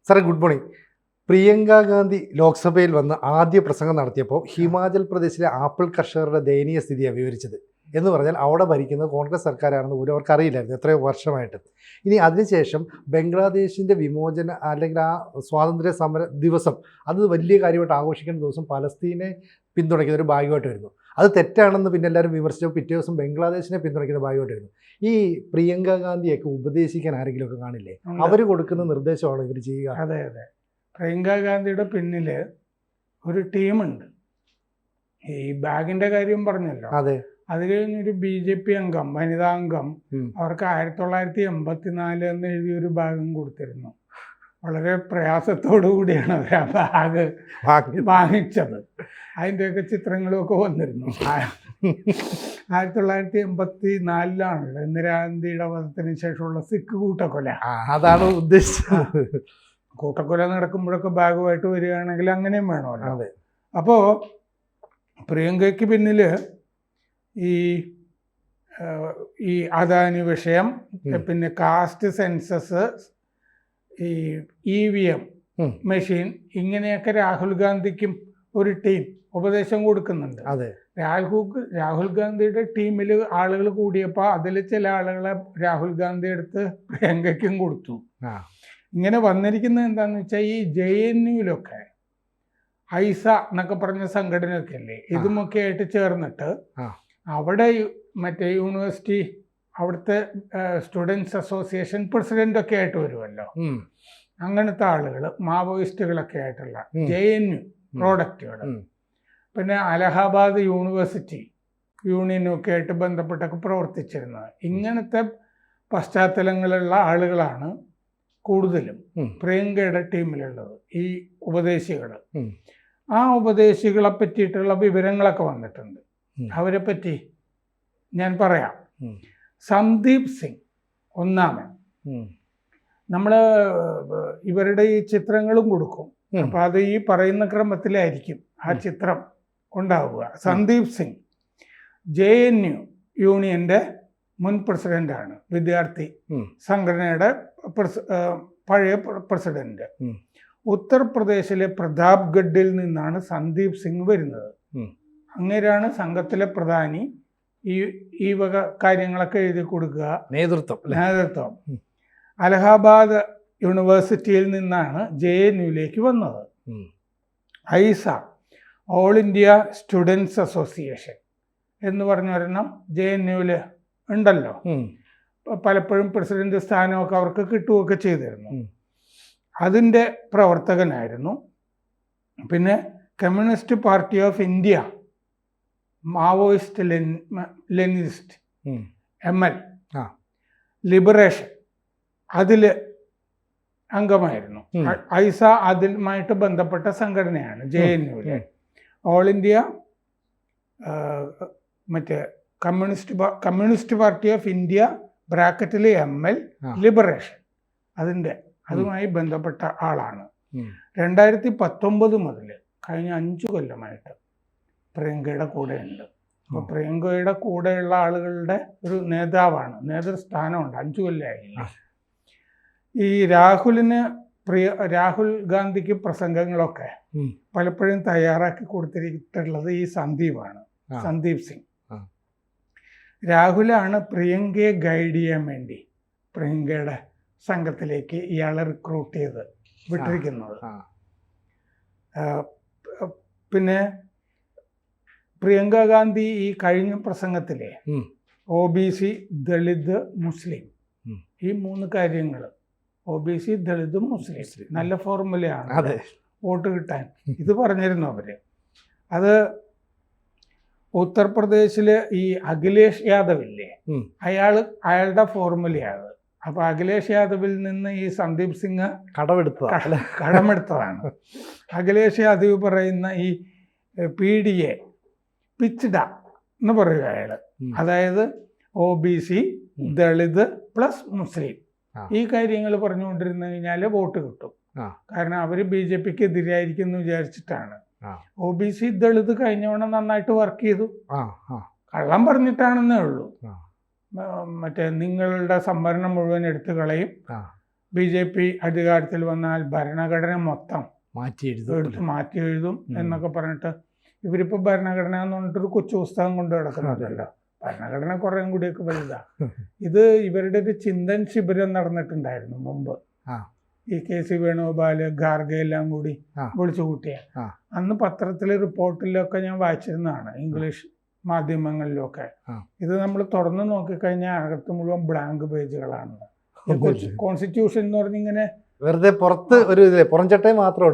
സാറേ good morning. Priyanka Gandhi ലോക്സഭയിൽ വന്ന് ആദ്യ പ്രസംഗം നടത്തിയപ്പോൾ ഹിമാചൽ പ്രദേശിലെ ആപ്പിൾ കർഷകരുടെ ദയനീയ സ്ഥിതിയാണ് വിവരിച്ചത്. എന്ന് പറഞ്ഞാൽ അവിടെ ഭരിക്കുന്നത് കോൺഗ്രസ് സർക്കാരാണെന്ന് പോലും അവർക്ക് അറിയില്ലായിരുന്നു എത്രയോ വർഷമായിട്ട്. ഇനി അതിനുശേഷം ബംഗ്ലാദേശിൻ്റെ വിമോചന അല്ലെങ്കിൽ ആ സ്വാതന്ത്ര്യ സമര ദിവസം അത് വലിയ കാര്യമായിട്ട് ആഘോഷിക്കേണ്ട ദിവസം പലസ്തീനെ പിന്തുണയ്ക്കുന്ന ഒരു ഭാഗമായിട്ട് വരുന്നു. അത് തെറ്റാണെന്ന് പിന്നെ എല്ലാവരും വിമർശിച്ചപ്പോൾ പിറ്റേ ദിവസം ബംഗ്ലാദേശിനെ പിന്തുണയ്ക്കുന്ന ഭാഗമായിട്ട് വരുന്നു. ഈ പ്രിയങ്ക ഗാന്ധിയൊക്കെ ഉപദേശിക്കാൻ ആരെങ്കിലുമൊക്കെ കാണില്ലേ? അവർ കൊടുക്കുന്ന നിർദ്ദേശമാണ് ഇവർ ചെയ്യുക. അതെ അതെ, പ്രിയങ്ക ഗാന്ധിയുടെ പിന്നിൽ ഒരു ടീമുണ്ട്. ഈ ബാഗിന്റെ കാര്യം പറഞ്ഞല്ലോ, അതെ. അത് കഴിഞ്ഞൊരു BJP അംഗം, വനിതാ അംഗം, അവർക്ക് 1984 എന്ന് എഴുതിയൊരു ബാഗും കൊടുത്തിരുന്നു. വളരെ പ്രയാസത്തോടു കൂടിയാണ് അവർ ആ ബാഗ് വാങ്ങിച്ചത്. അതിൻ്റെയൊക്കെ ചിത്രങ്ങളുമൊക്കെ വന്നിരുന്നു. 1984 ഇന്ദിരാഗാന്ധിയുടെ വധത്തിന് ശേഷമുള്ള സിഖ് കൂട്ടക്കൊല. അതാണ് ഉദ്ദേശിച്ചത്. കൂട്ടക്കൊല നടക്കുമ്പോഴൊക്കെ ബാഗുമായിട്ട് വരികയാണെങ്കിൽ അങ്ങനെയും വേണമല്ലോ. അതെ. അപ്പോൾ പ്രിയങ്കയ്ക്ക് പിന്നിൽ ഈ അദാനി വിഷയം, പിന്നെ കാസ്റ്റ് സെൻസസ്, ഈ EVM മെഷീൻ, ഇങ്ങനെയൊക്കെ രാഹുൽ ഗാന്ധിക്കും ഒരു ടീം ഉപദേശം കൊടുക്കുന്നുണ്ട്. അതെ. രാഹുൽ ഗാന്ധിയുടെ ടീമിൽ ആളുകൾ കൂടിയപ്പോൾ അതിൽ ചില ആളുകളെ രാഹുൽ ഗാന്ധി എടുത്ത് പ്രിയങ്കയ്ക്കും കൊടുത്തു. ഇങ്ങനെ വന്നിരിക്കുന്നത് എന്താണെന്ന് വെച്ചാൽ, ഈ JNUവിലൊക്കെ ഐസ എന്നൊക്കെ പറഞ്ഞ സംഘടനയൊക്കെ അല്ലേ, ഇതുമൊക്കെ ആയിട്ട് ചേർന്നിട്ട് അവിടെ മറ്റേ യൂണിവേഴ്സിറ്റി അവിടുത്തെ സ്റ്റുഡൻസ് അസോസിയേഷൻ പ്രസിഡൻ്റൊക്കെ ആയിട്ട് വരുമല്ലോ, അങ്ങനത്തെ ആളുകൾ, മാവോയിസ്റ്റുകളൊക്കെ ആയിട്ടുള്ള JNU പ്രോഡക്റ്റുകൾ, പിന്നെ അലഹാബാദ് യൂണിവേഴ്സിറ്റി യൂണിയനൊക്കെ ആയിട്ട് ബന്ധപ്പെട്ടൊക്കെ പ്രവർത്തിച്ചിരുന്നത്, ഇങ്ങനത്തെ പശ്ചാത്തലങ്ങളുള്ള ആളുകളാണ് കൂടുതലും പ്രിയങ്കയുടെ ടീമിലുള്ളത്, ഈ ഉപദേശികൾ. ആ ഉപദേശികളെ പറ്റിയിട്ടുള്ള വിവരങ്ങളൊക്കെ വന്നിട്ടുണ്ട്. അവരെ പറ്റി ഞാൻ പറയാം. സന്ദീപ് സിംഗ് ഒന്നാമൻ. നമ്മൾ ഇവരുടെ ഈ ചിത്രങ്ങളും കൊടുക്കും, അപ്പം അത് ഈ പറയുന്ന ക്രമത്തിലായിരിക്കും ആ ചിത്രം ഉണ്ടാവുക. സന്ദീപ് സിംഗ് JNU യൂണിയൻ്റെ മുൻ പ്രസിഡൻ്റാണ്, വിദ്യാർത്ഥി സംഘടനയുടെ പഴയ പ്രസിഡന്റ്. ഉത്തർപ്രദേശിലെ പ്രതാപ്ഗഡിൽ നിന്നാണ് സന്ദീപ് സിംഗ് വരുന്നത്. അങ്ങനെയാണ് സംഘത്തിലെ പ്രധാനി. ഈ വക കാര്യങ്ങളൊക്കെ എഴുതി കൊടുക്കുക, നേതൃത്വം. അലഹാബാദ് യൂണിവേഴ്സിറ്റിയിൽ നിന്നാണ് JNUവിലേക്ക് വന്നത്. ഐസ, ഓൾ ഇന്ത്യ സ്റ്റുഡൻസ് അസോസിയേഷൻ എന്ന് പറഞ്ഞൊരെണ്ണം JNUവിൽ ഉണ്ടല്ലോ. പലപ്പോഴും പ്രസിഡന്റ് സ്ഥാനമൊക്കെ അവർക്ക് കിട്ടുകയൊക്കെ ചെയ്തിരുന്നു. അതിൻ്റെ പ്രവർത്തകനായിരുന്നു. പിന്നെ communist party of India, Maoist Leninist ML, liberation, അതിൽ അംഗമായിരുന്നു. ഐസ അതിലുമായിട്ട് ബന്ധപ്പെട്ട സംഘടനയാണ് JNUവിലെ. ഓൾ ഇന്ത്യ മറ്റേ കമ്മ്യൂണിസ്റ്റ് പാർട്ടി ഓഫ് ഇന്ത്യ ബ്രാക്കറ്റിൽ ML, ലിബറേഷൻ, അതുമായി ബന്ധപ്പെട്ട ആളാണ്. 2019 മുതൽ കഴിഞ്ഞ 5 കൊല്ലമായിട്ട് പ്രിയങ്കയുടെ കൂടെ ഉണ്ട്. അപ്പോൾ പ്രിയങ്കയുടെ കൂടെയുള്ള ആളുകളുടെ ഒരു നേതാവാണ്, നേതൃസ്ഥാനമുണ്ട്. 5 കൊല്ലമായില്ല. ഈ രാഹുൽ ഗാന്ധിക്ക് പ്രസംഗങ്ങളൊക്കെ പലപ്പോഴും തയ്യാറാക്കി കൊടുത്തിട്ടുള്ളത് ഈ സന്ദീപ് സിംഗ്. രാഹുലാണ് പ്രിയങ്കയെ ഗൈഡ് ചെയ്യാൻ വേണ്ടി പ്രിയങ്കയുടെ സംഘത്തിലേക്ക് ഇയാളെ റിക്രൂട്ട് ചെയ്ത് വിട്ടിരിക്കുന്നത്. പിന്നെ പ്രിയങ്ക ഗാന്ധി ഈ കഴിഞ്ഞ പ്രസംഗത്തിലെ OBC, ദളിത്, മുസ്ലിം, ഈ 3 കാര്യങ്ങൾ, OBC, ദളിത്, മുസ്ലിം, നല്ല ഫോർമുലയാണ് വോട്ട് കിട്ടാൻ. ഇത് പറഞ്ഞിരുന്നു അവര്. അത് ഉത്തർപ്രദേശില് ഈ അഖിലേഷ് യാദവ് ഇല്ലേ, അയാളുടെ ഫോർമുലയാണ്. അപ്പൊ അഖിലേഷ് യാദവിൽ നിന്ന് ഈ സന്ദീപ് സിംഗ് കടമെടുത്തതാണ്. അഖിലേഷ് യാദവ് പറയുന്ന ഈ PDA, പിച്ച്ഡ എന്ന് പറയുക അയാള്, അതായത് OBC, ദളിത് പ്ലസ് മുസ്ലിം, ഈ കാര്യങ്ങൾ പറഞ്ഞുകൊണ്ടിരുന്നു കഴിഞ്ഞാൽ വോട്ട് കിട്ടും. കാരണം അവര് BJPക്ക് എതിരായിരിക്കും എന്ന് വിചാരിച്ചിട്ടാണ്. OBC, ദളിത് കഴിഞ്ഞവണ്ണം നന്നായിട്ട് വർക്ക് ചെയ്തു. കള്ളം പറഞ്ഞിട്ടാണെന്നേ ഉള്ളൂ. മറ്റേ നിങ്ങളുടെ സംവരണം മുഴുവൻ എടുത്തു കളയും, BJP അധികാരത്തിൽ വന്നാൽ ഭരണഘടന മൊത്തം മാറ്റി എടുത്ത് എഴുതും. മാറ്റി എഴുതും എന്നൊക്കെ പറഞ്ഞിട്ട് ഇവരിപ്പോൾ ഭരണഘടന എന്ന് പറഞ്ഞിട്ടൊരു കൊച്ചു പുസ്തകം കൊണ്ട് കിടക്കുന്നുണ്ടല്ലോ. ഭരണഘടന കുറേയും കൂടിയൊക്കെ വലുതാ. ഇത് ഇവരുടെ ഒരു ചിന്തൻ ശിബിരം നടന്നിട്ടുണ്ടായിരുന്നു മുമ്പ്. ഈ KC വേണുഗോപാല്, ഖാർഗെ എല്ലാം കൂടി വിളിച്ചു കൂട്ടിയ. അന്ന് പത്രത്തിലെ റിപ്പോർട്ടിലൊക്കെ ഞാൻ വായിച്ചിരുന്നതാണ്, ഇംഗ്ലീഷ് മാധ്യമങ്ങളിലൊക്കെ. ഇത് നമ്മൾ തുറന്നു നോക്കിക്കഴിഞ്ഞാൽ അകത്ത് മുഴുവൻ ബ്ലാങ്ക് പേജുകളാണ്. കോൺസ്റ്റിറ്റ്യൂഷൻ എന്ന് പറഞ്ഞിങ്ങനെ വെറുതെ പുറത്ത് ഒരു പുറംചട്ട മാത്രമേ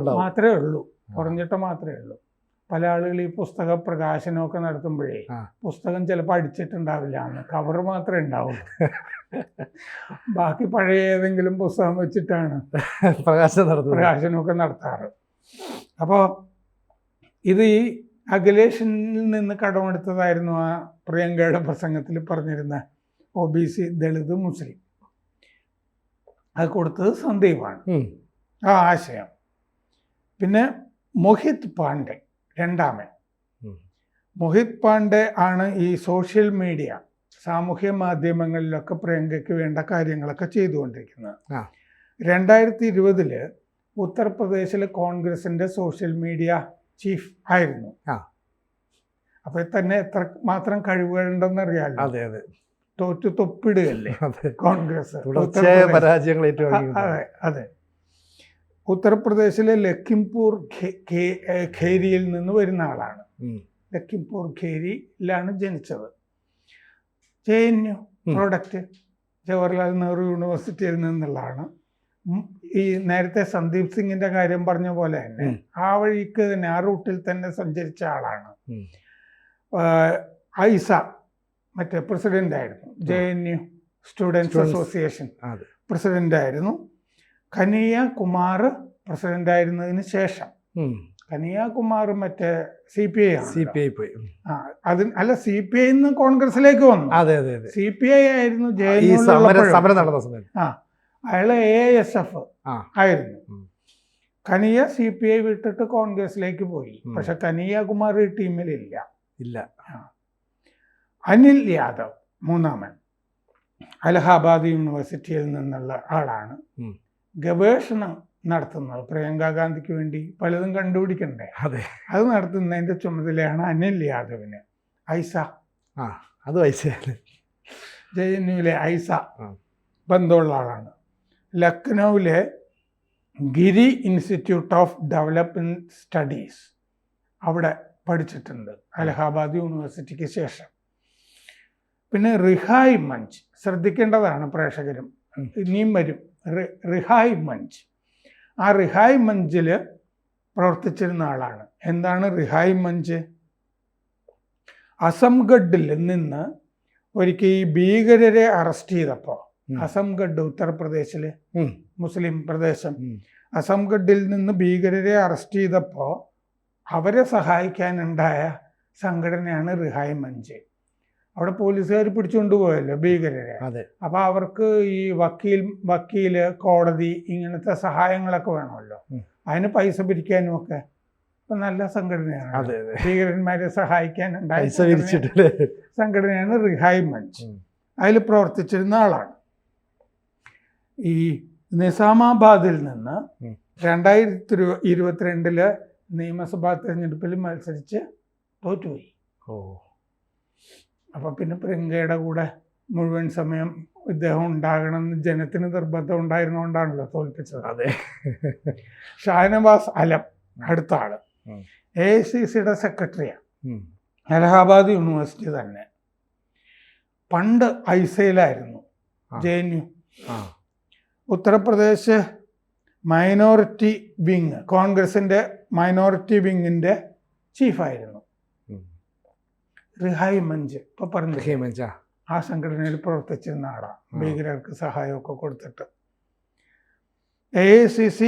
ഉള്ളൂ, പുറംചട്ട മാത്രമേ ഉള്ളൂ. പല ആളുകൾ ഈ പുസ്തക പ്രകാശനമൊക്കെ നടത്തുമ്പോഴേ പുസ്തകം ചിലപ്പോൾ അടിച്ചിട്ടുണ്ടാവില്ല, കവർ മാത്രമേ ഉണ്ടാവുള്ളൂ. ബാക്കി പഴയ ഏതെങ്കിലും പുസ്തകം വെച്ചിട്ടാണ് പ്രകാശനമൊക്കെ നടത്താറ്. അപ്പോൾ ഇത് ഈ അഖിലേഷിൽ നിന്ന് കടമെടുത്തതായിരുന്നു ആ പ്രിയങ്കയുടെ പ്രസംഗത്തിൽ പറഞ്ഞിരുന്ന OBC, ദളിത്, മുസ്ലിം. അത് കൊടുത്തത് സന്ദീപാണ് ആ ആശയം. പിന്നെ മോഹിത് പാണ്ഡെ രണ്ടാമൻ. മോഹിത് പാണ്ഡെ ആണ് ഈ സോഷ്യൽ മീഡിയ, സാമൂഹ്യ മാധ്യമങ്ങളിലൊക്കെ പ്രിയങ്കയ്ക്ക് വേണ്ട കാര്യങ്ങളൊക്കെ ചെയ്തുകൊണ്ടിരിക്കുന്നത്. 2020 ഉത്തർപ്രദേശിലെ കോൺഗ്രസിൻ്റെ സോഷ്യൽ മീഡിയ ചീഫ് ആയിരുന്നു. അപ്പോൾ തന്നെ എത്ര മാത്രം കഴിവുകളുണ്ടെന്ന് അറിയാമല്ലോ. അതെ അതെ, തോറ്റു തൊപ്പിടുകയല്ലേ കോൺഗ്രസ്. അതെ അതെ. ഉത്തർപ്രദേശിലെ ലഖിംപൂർ ഖേരിയിൽ നിന്ന് വരുന്ന ആളാണ്. ലഖിംപൂർ ഖേരിയിലാണ് ജനിച്ചത്. JNU പ്രോഡക്റ്റ്, ജവഹർലാൽ നെഹ്റു യൂണിവേഴ്സിറ്റിയിൽ നിന്നുള്ളതാണ്. ഈ നേരത്തെ സന്ദീപ് സിംഗിന്റെ കാര്യം പറഞ്ഞ പോലെ തന്നെ ആ വഴിക്ക് തന്നെ, ആ റൂട്ടിൽ തന്നെ സഞ്ചരിച്ച ആളാണ്. ഐസ മറ്റേ പ്രസിഡന്റ് ആയിരുന്നു, JNU സ്റ്റുഡൻസ് അസോസിയേഷൻ പ്രസിഡന്റ് ആയിരുന്നു. കനിയകുമാർ പ്രസിഡന്റ് ആയിരുന്നതിന് ശേഷം, കനിയകുമാർ മറ്റേ CPI പോയി. അല്ല, CPI കോൺഗ്രസിലേക്ക് വന്നു. CPI ആയിരുന്നു സമരം നടന്ന സമയത്ത്. അയാള് AISF ആയിരുന്നു. കനിയ CPI വിട്ടിട്ട് കോൺഗ്രസിലേക്ക് പോയി. പക്ഷെ കനിയകുമാർ ഈ ടീമിലില്ല. അനിൽ യാദവ് മൂന്നാമൻ, അലഹാബാദ് യൂണിവേഴ്സിറ്റിയിൽ നിന്നുള്ള ആളാണ്. ഗവേഷണം നടത്തുന്നത് പ്രിയങ്ക ഗാന്ധിക്ക് വേണ്ടി പലതും കണ്ടുപിടിക്കണ്ടേ, അത് നടത്തുന്നതിൻ്റെ ചുമതലയാണ് അനിൽ യാദവിന്. ഐസ, JNUവിലെ ഐസ ബന്ധമുള്ള ആളാണ്. ലക്നൌവിലെ ഗിരി ഇൻസ്റ്റിറ്റ്യൂട്ട് ഓഫ് ഡെവലപ്മെൻറ്റ് സ്റ്റഡീസ് അവിടെ പഠിച്ചിട്ടുണ്ട് അലഹാബാദ് യൂണിവേഴ്സിറ്റിക്ക് ശേഷം. പിന്നെ റിഹായ് മഞ്ച്, ശ്രദ്ധിക്കേണ്ടതാണ് പ്രേക്ഷകരും, ഇനിയും വരും. റിഹായ് മഞ്ച്, ആ റിഹായ് മഞ്ചിൽ പ്രവർത്തിച്ചിരുന്ന ആളാണ്. എന്താണ് റിഹായ് മഞ്ച്? അസംഗഡിൽ നിന്ന് ഒരിക്കൽ ഈ ഭീകരരെ അറസ്റ്റ് ചെയ്തപ്പോൾ, അസംഗഡ് ഉത്തർപ്രദേശിലെ മുസ്ലിം പ്രദേശം, അസംഗഡിൽ നിന്ന് ഭീകരരെ അറസ്റ്റ് ചെയ്തപ്പോൾ അവരെ സഹായിക്കാനുണ്ടായ സംഘടനയാണ് റിഹായ് മഞ്ച്. അവിടെ പോലീസുകാർ പിടിച്ചുകൊണ്ടുപോയല്ലോ ഭീകരരെ. അപ്പോൾ അവർക്ക് ഈ വക്കീല്, കോടതി ഇങ്ങനത്തെ സഹായങ്ങളൊക്കെ വേണമല്ലോ. അതിന് പൈസ പിരിക്കാനും ഒക്കെ ഇപ്പം നല്ല സംഘടനയാണ്. ഭീകരന്മാരെ സഹായിക്കാനുണ്ടായ സംഘടനയാണ് റിഹായ് മഞ്ച്. അതിൽ പ്രവർത്തിച്ചിരുന്ന ആളാണ്. ഈ നിസാമാബാദിൽ നിന്ന് 2022 നിയമസഭാ തെരഞ്ഞെടുപ്പിൽ മത്സരിച്ച് തോറ്റുപോയി. അപ്പം പിന്നെ പ്രിയങ്കയുടെ കൂടെ മുഴുവൻ സമയം ഇദ്ദേഹം ഉണ്ടാകണമെന്ന് ജനത്തിന് നിർബന്ധം ഉണ്ടായിരുന്നുകൊണ്ടാണല്ലോ തോൽപ്പിച്ചത്. ഷാനവാസ് അലം അടുത്ത ആള് AICCയുടെ സെക്രട്ടറിയാണ്. അലഹാബാദ് യൂണിവേഴ്സിറ്റി തന്നെ. പണ്ട് ഐസയിലായിരുന്നു, JNU. ഉത്തർപ്രദേശ് മൈനോറിറ്റി വിങ്, കോൺഗ്രസിൻ്റെ മൈനോറിറ്റി വിങ്ങിൻ്റെ ചീഫായിരുന്നു. റിഹായ് മഞ്ച് ഇപ്പോൾ പറഞ്ഞു, ആ സംഘടനയിൽ പ്രവർത്തിച്ചിരുന്ന ആളാണ്. ഭീകരർക്ക് സഹായമൊക്കെ കൊടുത്തിട്ട്. AICC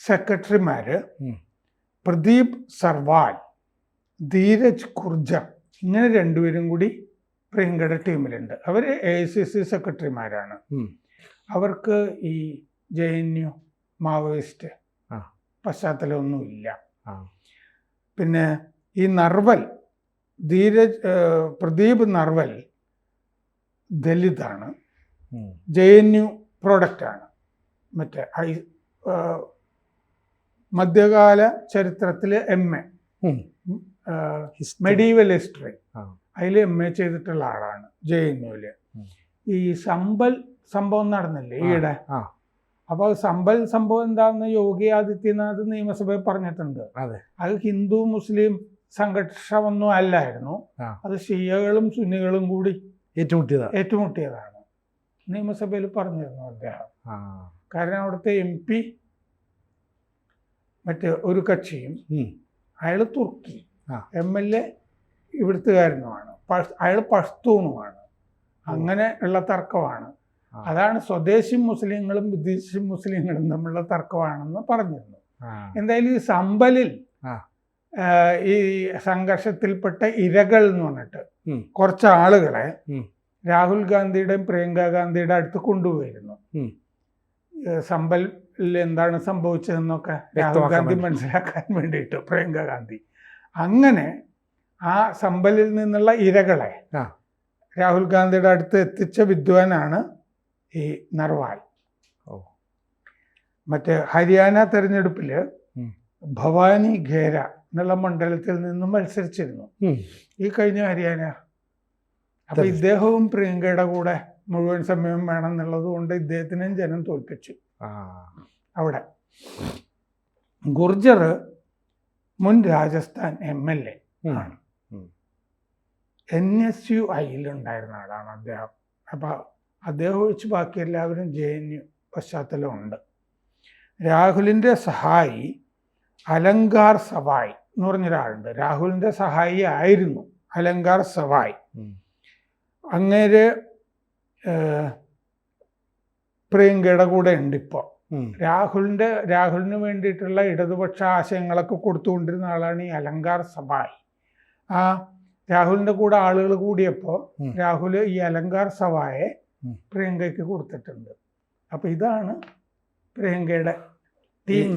സെക്രട്ടറിമാർ പ്രദീപ് സർവാൽ, ധീരജ് കുർജർ, ഇങ്ങനെ രണ്ടുപേരും കൂടി പ്രിയങ്കയുടെ ടീമിലുണ്ട്. അവർ AICC സെക്രട്ടറിമാരാണ്. അവർക്ക് ഈ JNU മാവോയിസ്റ്റ് പശ്ചാത്തലമൊന്നുമില്ല. പിന്നെ ഈ നർവൽ, പ്രദീപ് നർവൽ ദലിതാണ്, JNU പ്രോഡക്റ്റാണ്. മറ്റേ മധ്യകാല ചരിത്രത്തിൽ MA മെഡീവൽ ഹിസ്റ്ററി അതിൽ MA ചെയ്തിട്ടുള്ള ആളാണ് JNUവിൽ. ഈ സംഭവം നടന്നില്ലേ ഈയിടെ, അപ്പോൾ സംഭവം എന്താണെന്ന് യോഗി ആദിത്യനാഥ് നിയമസഭയിൽ പറഞ്ഞിട്ടുണ്ട്. അത് ഹിന്ദു മുസ്ലിം സംഘർഷമൊന്നും അല്ലായിരുന്നു, അത് ഷിയകളും സുന്നികളും കൂടി ഏറ്റുമുട്ടിയതാണ് നിയമസഭയിൽ പറഞ്ഞിരുന്നു അദ്ദേഹം. കാരണം അവിടുത്തെ MP മറ്റേ ഒരു കക്ഷിയും അയാൾ തുർക്കി, MLA ഇവിടുത്തുകാരനുമാണ്, അയാൾ പഷ്തൂണുമാണ്. അങ്ങനെ ഉള്ള തർക്കമാണ്. അതാണ് സ്വദേശി മുസ്ലിങ്ങളും വിദേശി മുസ്ലിങ്ങളും തമ്മിലുള്ള തർക്കമാണെന്ന് പറഞ്ഞിരുന്നു. എന്തായാലും ഈ സമ്പലിൽ ഈ സംഘർഷത്തിൽപ്പെട്ട ഇരകൾ എന്ന് പറഞ്ഞിട്ട് കുറച്ച് ആളുകളെ രാഹുൽ ഗാന്ധിയുടെയും പ്രിയങ്ക ഗാന്ധിയുടെ അടുത്ത് കൊണ്ടുപോയിരുന്നു. സമ്പലിൽ എന്താണ് സംഭവിച്ചതെന്നൊക്കെ രാഹുൽ ഗാന്ധി മനസ്സിലാക്കാൻ വേണ്ടിയിട്ട് പ്രിയങ്ക ഗാന്ധി. അങ്ങനെ ആ സമ്പലിൽ നിന്നുള്ള ഇരകളെ രാഹുൽ ഗാന്ധിയുടെ അടുത്ത് എത്തിച്ച വിദ്വാനാണ് ഈ നർവാൽ. മറ്റേ ഹരിയാന തെരഞ്ഞെടുപ്പിൽ ഭവാനി ഖേര എന്നുള്ള മണ്ഡലത്തിൽ നിന്നും മത്സരിച്ചിരുന്നു ഈ കഴിഞ്ഞ ഹരിയാന. അപ്പൊ ഇദ്ദേഹവും പ്രിയങ്കയുടെ കൂടെ മുഴുവൻ സമയം വേണം എന്നുള്ളത് കൊണ്ട് ഇദ്ദേഹത്തിനും ജനം തോൽപ്പിച്ചു അവിടെ. ഗുർജർ മുൻ രാജസ്ഥാൻ MLA ആണ്, NSUIയിലുണ്ടായിരുന്ന ആളാണ് അദ്ദേഹം. അപ്പം അദ്ദേഹം ഒഴിച്ച് ബാക്കി എല്ലാവരും JNU പശ്ചാത്തലമുണ്ട്. രാഹുലിൻ്റെ സഹായി അലങ്കാർ സവായ് എന്ന് പറഞ്ഞൊരാളുണ്ട്. രാഹുലിൻ്റെ സഹായി ആയിരുന്നു അലങ്കാർ സവായ്. അങ്ങേര് പ്രിയങ്കയുടെ കൂടെ ഉണ്ട് ഇപ്പോൾ. രാഹുലിന് വേണ്ടിയിട്ടുള്ള ഇടതുപക്ഷ ആശയങ്ങളൊക്കെ കൊടുത്തുകൊണ്ടിരുന്ന ആളാണ് ഈ അലങ്കാർ സവായ്. ആ രാഹുലിൻ്റെ കൂടെ ആളുകൾ കൂടിയപ്പോൾ രാഹുൽ ഈ അലങ്കാർ സവായെ പ്രിയങ്കയ്ക്ക് കൊടുത്തിട്ടുണ്ട്. അപ്പൊ ഇതാണ് പ്രിയങ്കയുടെ ടീം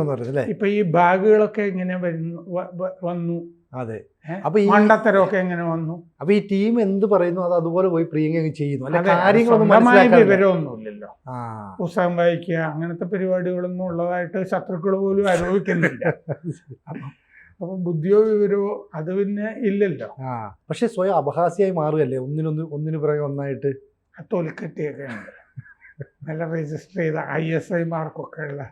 എന്ന് പറയുന്നത്. ഇപ്പൊ ഈ ബാഗുകളൊക്കെ എങ്ങനെ വന്നു, അതെ, അപ്പൊ ഈ മണ്ടത്തരമൊക്കെ എങ്ങനെ വന്നു? അപ്പൊ ഈ ടീം എന്ത് പറയുന്നു അത് അതുപോലെ പോയി പ്രിയങ്ക ചെയ്യുന്നു. വിവരമൊന്നുമില്ലല്ലോ, പുസ്തകം വായിക്കുക അങ്ങനത്തെ പരിപാടികളൊന്നും ഉള്ളതായിട്ട് ശത്രുക്കൾ പോലും ആരോപിക്കുന്നില്ല. അപ്പൊ ബുദ്ധിയോ വിവരമോ അത് പിന്നെ ഇല്ലല്ലോ. പക്ഷെ സ്വയം അപഹാസ്യമായി മാറുകയല്ലേ ഒന്നിനു പിറകെ ഒന്നായിട്ട്. തൊലിക്കട്ടിയൊക്കെ ഉണ്ട്, നല്ല രജിസ്റ്റർ ചെയ്ത ISI മാർക്കൊക്കെ ഉള്ള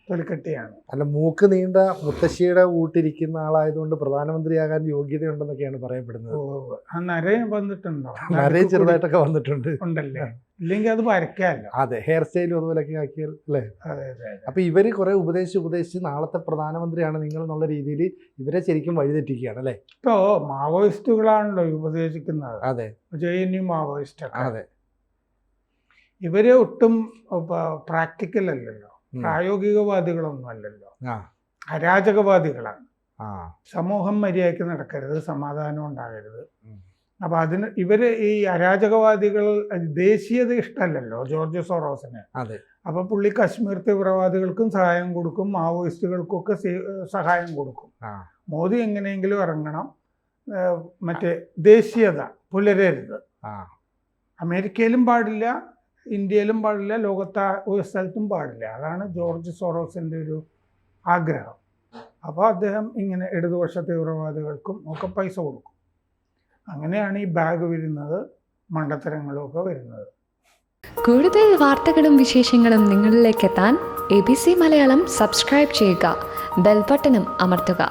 തൊലിക്കട്ടിയാണ്. അല്ല, മൂക്ക് നീണ്ട മുത്തശ്ശിയുടെ കൂട്ടിരിക്കുന്ന ആളായതുകൊണ്ട് പ്രധാനമന്ത്രിയാകാൻ യോഗ്യതയുണ്ടെന്നൊക്കെയാണ് പറയപ്പെടുന്നത്. നരയും വന്നിട്ടുണ്ടോ? നരയും ചെറുതായിട്ടൊക്കെ വന്നിട്ടുണ്ട് ഉണ്ടല്ലേ, ഇല്ലെങ്കിൽ അത് വരയ്ക്കാമല്ലോ. അതെ, ഹെയർ സ്റ്റൈലും അതുപോലെയൊക്കെ ആക്കിയാൽ അല്ലേ. അപ്പൊ ഇവര് കുറെ ഉപദേശിച്ച് നാളത്തെ പ്രധാനമന്ത്രിയാണ് നിങ്ങൾ എന്നുള്ള രീതിയിൽ ഇവരെ ശരിക്കും വഴിതെറ്റിക്കുകയാണ് അല്ലേ. ഇപ്പോ മാവോയിസ്റ്റുകളാണല്ലോ ഉപദേശിക്കുന്നത്. അതെ, JNU മാവോയിസ്റ്റ്. അതെ, ഇവര് ഒട്ടും പ്രാക്ടിക്കൽ അല്ലല്ലോ, പ്രായോഗികവാദികളൊന്നും അല്ലല്ലോ, അരാജകവാദികളാണ്. സമൂഹം മര്യാദയ്ക്ക് നടക്കരുത്, സമാധാനം ഉണ്ടാകരുത്. അപ്പൊ ഇവര് ഈ അരാജകവാദികൾ ദേശീയത ഇഷ്ടമല്ലല്ലോ ജോർജ് സോറോസിന്. അപ്പൊ പുള്ളി കശ്മീർ തീവ്രവാദികൾക്കും സഹായം കൊടുക്കും, മാവോയിസ്റ്റുകൾക്കും ഒക്കെ സഹായം കൊടുക്കും. മോദി എങ്ങനെയെങ്കിലും ഇറങ്ങണം, മറ്റേ ദേശീയത പുലരരുത്. അമേരിക്കയിലും പാടില്ല, ഇന്ത്യയിലും പാടില്ല, ലോകത്തെ ഒരു സ്ഥലത്തും പാടില്ല. അതാണ് ജോർജ് സോറോസിൻ്റെ ഒരു ആഗ്രഹം. അപ്പോൾ അദ്ദേഹം ഇങ്ങനെ ഇടതുപക്ഷ തീവ്രവാദികൾക്കും ഒക്കെ പൈസ കൊടുക്കും. അങ്ങനെയാണ് ഈ ബാഗ് വരുന്നത്, മണ്ടത്തരങ്ങളും ഒക്കെ വരുന്നത്. കൂടുതൽ വാർത്തകളും വിശേഷങ്ങളും നിങ്ങളിലേക്ക് എത്താൻ ABC മലയാളം സബ്സ്ക്രൈബ് ചെയ്യുക, ബെൽ ബട്ടണും അമർത്തുക.